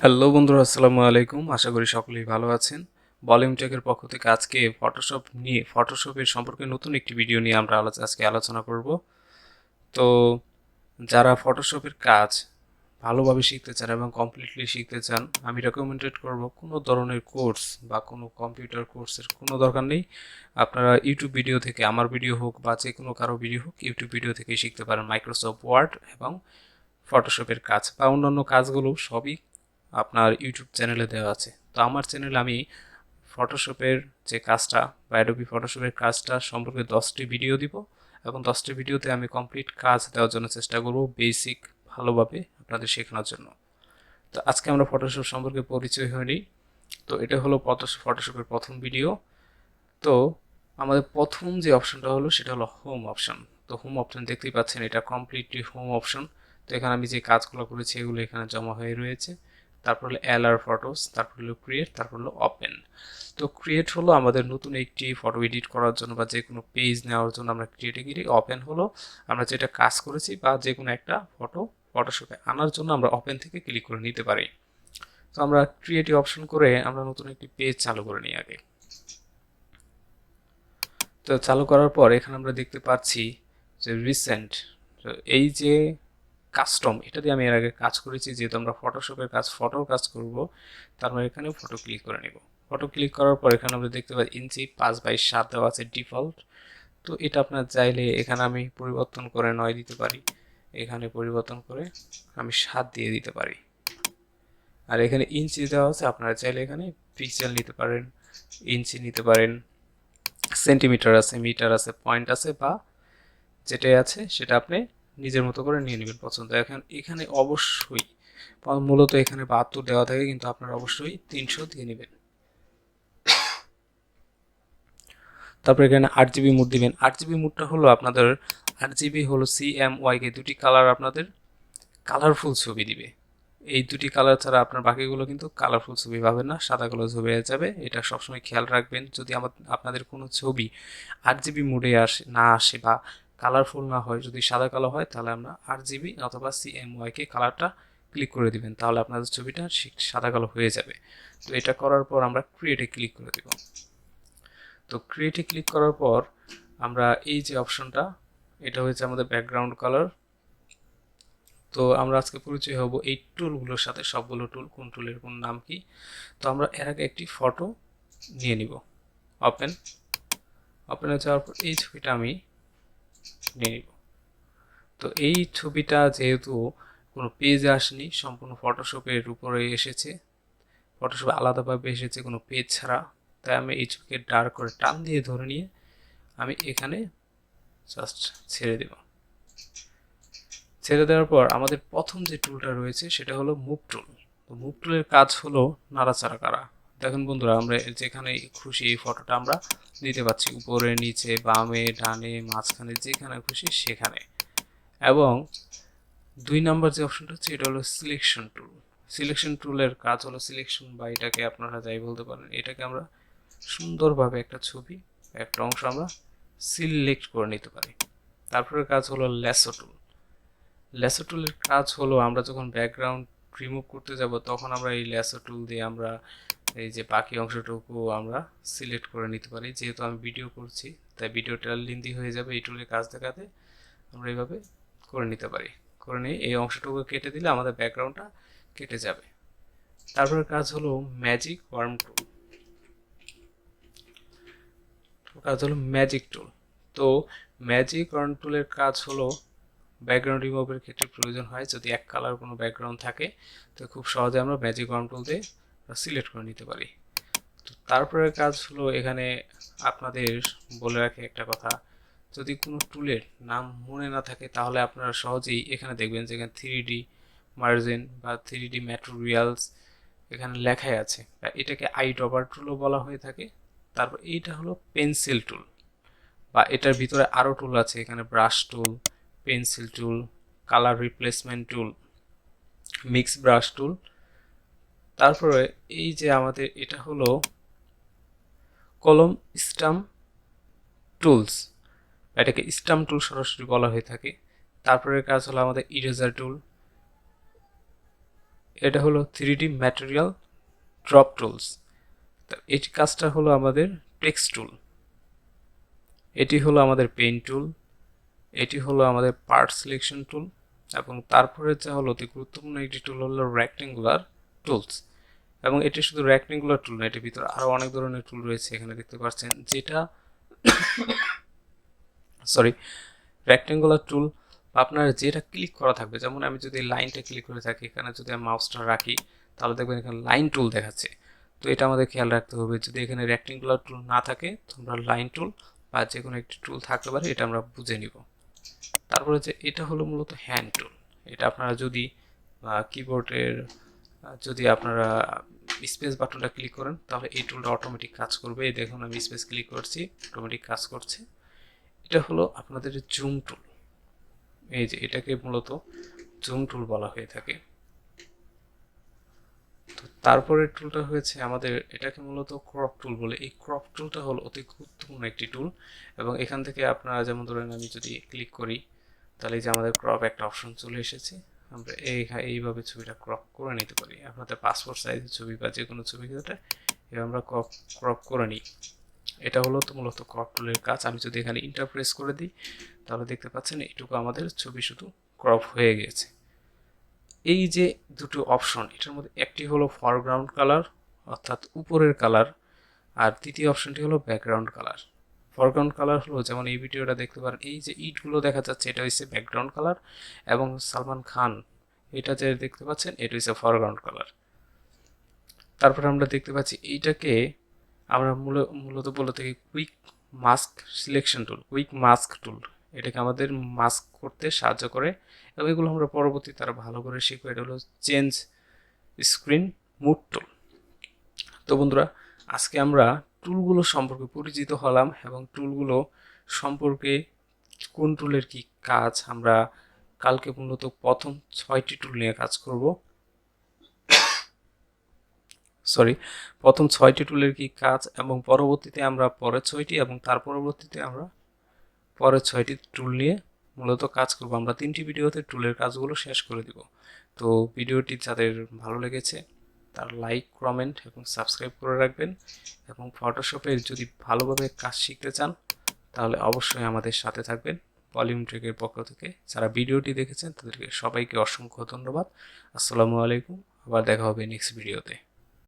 Hello বন্ধুরা, আসসালামু আলাইকুম। আশা করি সকলেই ভালো আছেন। ভলিউম টেকের পক্ষ থেকে আজকে ফটোশপের সম্পর্কে নতুন একটি ভিডিও নিয়ে আমরা আজকে আলোচনা করব। তো যারা ফটোশপের কাজ ভালোভাবে শিখতে চান এবং কমপ্লিটলি শিখতে চান, আমি রেকমেন্ডেড করব কোনো ধরনের কোর্স বা কোনো কম্পিউটার কোর্সের কোনো দরকার নেই। আপনারা ইউটিউব ভিডিও থেকে, আমার ভিডিও হোক বা যে কোনো কারো ভিডিও হোক, ইউটিউব ভিডিও থেকে শিখতে পারেন মাইক্রোসফট ওয়ার্ড এবং ফটোশপের কাজ বা অন্যান্য কাজগুলো সবই আপনার ইউটিউব চ্যানেলে দেওয়া আছে। তো আমার চ্যানেলে আমি ফটোশপের যে কাজটা বা অ্যাডোবি ফটোশপের কাজটা সম্পর্কে 10টি ভিডিও দিব এবং 10টি ভিডিওতে আমি কমপ্লিট কাজ দেওয়ার জন্য চেষ্টা করব, বেসিক ভালোভাবে আপনাদের শেখানোর জন্য। তো আজকে আমরা ফটোশপ সম্পর্কে পরিচয় হয়নি। তো এটা হলো ফটোশপের প্রথম ভিডিও। তো আমাদের প্রথম যে অপশনটা হলো সেটা হলো হোম অপশন। তো হোম অপশন দেখতেই পাচ্ছেন, এটা কমপ্লিটলি হোম অপশন। তো এখানে আমি যে কাজগুলো করেছি এগুলো এখানে জমা হয়ে রয়েছে। তারপর হলো এলআর ফটোস, তারপর হলো ক্রিয়েট, তারপর হলো ওপেন। তো ক্রিয়েট হলো আমাদের নতুন একটি ফটো এডিট করার জন্য বা যে কোনো পেজ নেওয়ার জন্য আমরা ক্রিয়েটে গিয়ে, ওপেন হলো আমরা যেটা কাজ করেছি বা যে কোনো একটা ফটো ফটোশপে আনার জন্য আমরা ওপেন থেকে ক্লিক করে নিতে পারি। তো আমরা ক্রিয়েটিভ অপশন করে আমরা নতুন একটি পেজ চালু করে নিই আগে। তো চালু করার পর এখানে আমরা দেখতে পাচ্ছি যে রিসেন্ট, এই যে কাস্টম, এটা দিয়ে আমি এর আগে কাজ করেছি। যেহেতু আমরা ফটোশপের কাজ, ফটোর কাজ করব, তার মানে এখানে ফটো ক্লিক করে নেব। ফটো ক্লিক করার পর এখানে আমরা দেখতে পাচ্ছি ইঞ্চি 5/7 দেওয়া আছে ডিফল্ট। তো এটা আপনার চাইলে এখানে আমি পরিবর্তন করে 9 দিতে পারি, এখানে পরিবর্তন করে আমি 7 দিয়ে দিতে পারি। আর এখানে ইঞ্চি দেওয়া আছে, আপনারা চাইলে এখানে পিক্সেল নিতে পারেন, ইঞ্চি নিতে পারেন, সেন্টিমিটার আছে, মিটার আছে, পয়েন্ট আছে, বা যেটাই আছে সেটা আপনি নিজের মতো করে নিয়ে নেবেন পছন্দ। এখন এখানে অবশ্যই মূলত এখানে 72 দেওয়া থাকে, কিন্তু আপনারা অবশ্যই 300 দিয়ে নেবেন। তারপর এখানে 8 জিবি মুড দিবেন। 8 জিবি মুডটা হলো আপনাদের, 8 জিবি হলো CMYK, দুটি কালার আপনাদের কালারফুল ছবি দিবে। এই দুটি কালার ছাড়া আপনার বাকিগুলো কিন্তু কালারফুল ছবি পাবেন না, সাদা কালো ছবি হয়ে যাবে। এটা সবসময় খেয়াল রাখবেন। যদি আপনাদের কোনো ছবি 8 জিবি মুডে না আসে বা কালারফুল না হয়, যদি সাদা কালো হয়, তাহলে আমরা 8 জিবি অথবা CMYK কালারটা ক্লিক করে দিবেন, তাহলে আপনাদের ছবিটা সাদা কালো হয়ে যাবে। তো এটা করার পর আমরা ক্রিয়েটে ক্লিক করে দেব। তো ক্রিয়েটে ক্লিক করার পর আমরা এই যে অপশনটা, এটা হচ্ছে আমাদের ব্যাকগ্রাউন্ড কালার। তো আমরা আজকে পরিচয় হব এই টুলগুলোর সাথে, সবগুলো টুল, কোন টুলের কোন নাম কি। তো আমরা এর আগে একটি ফটো নিয়ে নিব। ওপেন, ওপেনে যাওয়ার পর এই ছবিটা আমি নিয়ে নিব। তো এই ছবিটা যেহেতু কোনো পেজে আসেনি, সম্পূর্ণ ফটোশপের উপরে এসেছে, ফটোশপে আলাদাভাবে এসেছে কোনো পেজ ছাড়া, তাই আমি এই ছবিকে ডার্ক করে টান দিয়ে ধরে নিয়ে আমি এখানে জাস্ট ছেড়ে দেব। ছেড়ে দেওয়ার পর আমাদের প্রথম যে টুলটা রয়েছে সেটা হলো মুভ টুল। তো মুভ টুলের কাজ হলো নাড়াচাড়া করা। দেখুন বন্ধুরা, আমরা যেখানে খুশি এই ফটোটা আমরা দিতে পারছি, উপরে, নিচে, বামে, ডানে, মাঝখানে, যেখানে খুশি সেখানে। এবং 2 নম্বর যে অপশনটা হচ্ছে এটা হলো সিলেকশন টুল। সিলেকশন টুলের কাজ হলো সিলেকশন, বা এটাকে আপনারা যাই বলতে পারেন, এটাকে আমরা সুন্দরভাবে একটা ছবি, একটা অংশ আমরা সিলেক্ট করে নিতে পারি। তারপরে কাজ হলো ল্যাসো টুল। ল্যাসো টুলের কাজ হলো আমরা যখন ব্যাকগ্রাউন্ড রিমুভ করতে যাব, তখন আমরা এই ল্যাসো টুল দিয়ে আমরা এই যে বাকি অংশটুকু আমরা সিলেক্ট করে নিতে পারি। যেহেতু আমি ভিডিও করছি, তাই ভিডিওটা লেন্দি হয়ে যাবে, এই টুলের কাজ দেখাতে আমরা এইভাবে করে নিতে পারি। করে নিয়ে এই অংশটুকু কেটে দিলে আমাদের ব্যাকগ্রাউন্ডটা কেটে যাবে। তারপরে কাজ হলো ম্যাজিক ওয়ার্ম টুল। কাজ হলো ম্যাজিক টুল। তো ম্যাজিক ওয়ার্ম টুলের কাজ হলো ব্যাকগ্রাউন্ড রিমুভের ক্ষেত্রে প্রয়োজন হয়, যদি এক কালার কোনো ব্যাকগ্রাউন্ড থাকে, তো খুব সহজে আমরা ম্যাজিক ওয়ার্ম টুল দিয়ে সিলেক্ট করে নিতে পারি। তো তারপরে কাজ হলো এখানে আপনাদের বলে রাখি একটা কথা, যদি কোনো টুলের নাম মনে না থাকে, তাহলে আপনারা সহজেই এখানে দেখবেন যে এখানে 3D মার্জিন বা 3D ম্যাটেরিয়ালস এখানে লেখাই আছে। এটাকে আইড্রপার টুলও বলা হয়ে থাকে। তারপর এইটা হলো পেন্সিল টুল, বা এটার ভিতরে আরও টুল আছে, এখানে brush tool, pencil tool, colour replacement tool, mix brush tool. তারপরে এই যে আমাদের এটা হলো কলম স্টাম্প টুলস, এটাকে স্টাম্প টুল সরাসরি বলা হয়ে থাকে। তারপরে কাজ হলো আমাদের ইরেজার টুল। এটা হলো 3D ম্যাটেরিয়াল ড্রপ টুলস। তো এই কাজটা হলো আমাদের টেক্সট টুল। এটি হলো আমাদের পেন টুল। এটি হলো আমাদের পার্ট সিলেকশন টুল। এবং তারপরে যা হলো অতি গুরুত্বপূর্ণ একটি টুল হলো রেক্টেঙ্গুলার টুলস। এবং এটি শুধু রেক্টেঙ্গুলার টুল না, এটির ভিতরে আরও অনেক ধরনের টুল রয়েছে এখানে দেখতে পাচ্ছেন, যেটা সরি রেক্টেঙ্গুলার টুল আপনার যেটা ক্লিক করা থাকবে, যেমন আমি যদি লাইনটা ক্লিক করে থাকি, এখানে যদি আমি মাউসটা রাখি তাহলে দেখবেন এখানে লাইন টুল দেখাচ্ছে। তো এটা আমাদের খেয়াল রাখতে হবে, যদি এখানে রেক্টেঙ্গুলার টুল না থাকে তো আমরা লাইন টুল বা যে কোনো একটি টুল থাকতে পারে, এটা আমরা বুঝে নিব। তারপরে যে এটা হলো মূলত হ্যান্ড টুল। এটা আপনারা যদি কিবোর্ডের যদি আপনারা স্পেস বাটনটা ক্লিক করেন তাহলে এই টুলটা অটোমেটিক কাজ করবে। এই দেখুন আমি স্পেস ক্লিক করছি, অটোমেটিক কাজ করছে। এটা হলো আপনাদের জুম টুল। এই যে এটাকে মূলত জুম টুল বলা হয়ে থাকে। তো তারপরের টুলটা হয়েছে আমাদের, এটাকে মূলত ক্রপ টুল বলে। এই ক্রপ টুলটা হলো অতি গুরুত্বপূর্ণ একটি টুল। এবং এখান থেকে আপনারা যেমন ধরেন আমি যদি ক্লিক করি তাহলে যে আমাদের ক্রপ একটা অপশন চলে এসেছে। আমরা এইভাবে ছবিটা ক্রপ করে নিতে পারি। আপনাদের পাসপোর্ট সাইজের ছবি বা যে কোনো ছবি ক্ষেত্রে আমরা ক্রপ করে নিই। এটা হলো তো মূলত ক্রপ টুলের কাজ। আমি যদি এখানে ইন্টার প্রেস করে দিই তাহলে দেখতে পাচ্ছেন এইটুকু আমাদের ছবি শুধু ক্রপ হয়ে গেছে। এই যে দুটো অপশন, এটার মধ্যে একটি হলো ফরগ্রাউন্ড কালার অর্থাৎ উপরের কালার, আর দ্বিতীয় অপশনটি হলো ব্যাকগ্রাউন্ড কালার। ফরগ্রাউন্ড কালার হলো যেমন এই ভিডিওটা দেখতে পারেন, এই যে ইটগুলো দেখা যাচ্ছে এটা হচ্ছে ব্যাকগ্রাউন্ড কালার, এবং সালমান খান এটা যে দেখতে পাচ্ছেন এটা হচ্ছে ফরগ্রাউন্ড কালার। তারপরে আমরা দেখতে পাচ্ছি এইটাকে আমরা মূলত বলে থাকি quick mask selection tool, quick mask tool. এটাকে আমাদের মাস্ক করতে সাহায্য করে এবং এগুলো আমরা পরবর্তীতে আরও ভালো করে শিখবো। এটা হলো চেঞ্জ স্ক্রিন মুড টুল। তো বন্ধুরা, আজকে আমরা টুলগুলো সম্পর্কে পরিচিত হলাম এবং টুলগুলো সম্পর্কে কোন টুলের কি কাজ, আমরা কালকে মূলত প্রথম 6টি টুল নিয়ে কাজ করব। প্রথম 6টি টুলের কি কাজ এবং পরবর্তীতে আমরা পরের 6টি এবং তার পরবর্তীতে আমরা পরের 6টি টুল নিয়ে মূলত কাজ করব। আমরা 3টি ভিডিওতে টুলের কাজগুলো শেষ করে দিব। তো ভিডিওটি যাদের ভালো লেগেছে তার লাইক, কমেন্ট এবং সাবস্ক্রাইব করে রাখবেন। এবং ফটোশপে যদি ভালোভাবে কাজ শিখতে চান তাহলে অবশ্যই আমাদের সাথে থাকবেন। ভলিউম টেকের পক্ষ থেকে যারা ভিডিওটি দেখেছেন তাদেরকে সবাইকে অসংখ্য ধন্যবাদ। আসসালামু আলাইকুম। আবার দেখা হবে নেক্সট ভিডিওতে।